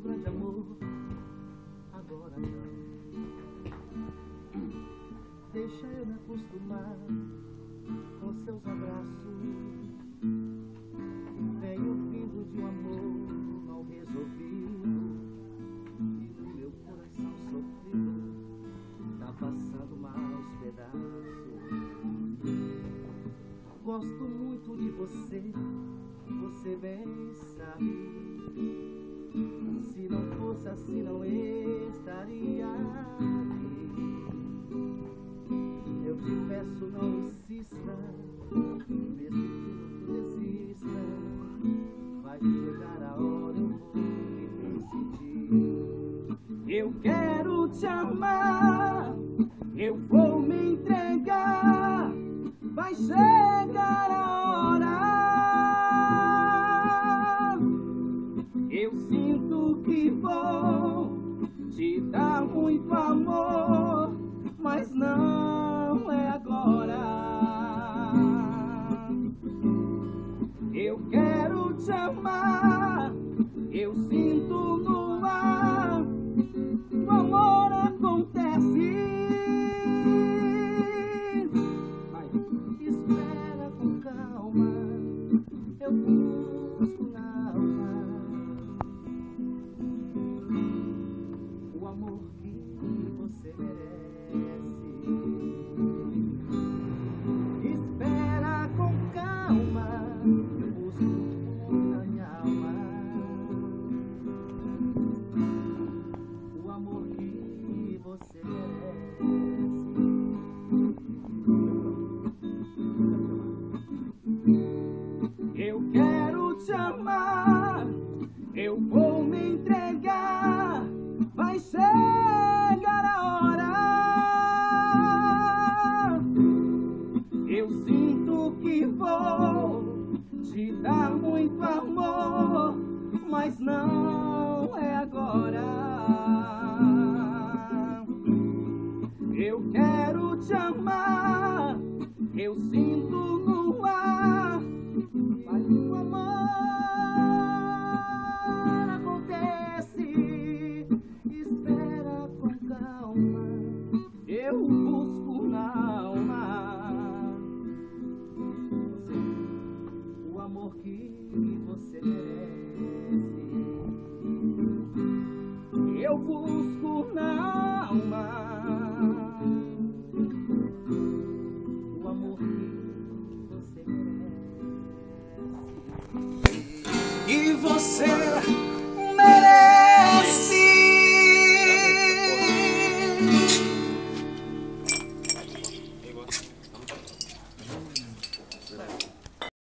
grande amor, agora não. Deixa eu me acostumar com seus abraços. Venho vindo de um amor mal resolvido, e no meu coração sofrido tá passando maus pedaços. Gosto muito de você, você bem sabe. Se não fosse assim não estaria aqui. Eu te peço, não insista, mesmo que não desista. Vai chegar a hora, eu vou me decidir. Eu quero te amar, eu vou me entregar. Vai chegar a hora. Eu sinto que vou te dar muito amor, mas não é agora. Eu quero te amar, eu sinto no ar, o amor acontece. Espera com calma, eu busco na alma o amor que você merece. Espera com calma, eu busco na minha alma o amor que você merece. Eu quero te amar, eu vou me entregar. Vai chegar a hora. Eu sinto que vou te dar muito amor, mas não é agora. Eu quero te amar, eu sinto no ar, mas o amor acontece. Espera com calma, eu busco na alma o amor que você merece. Eu busco na alma o amor que você merece. E você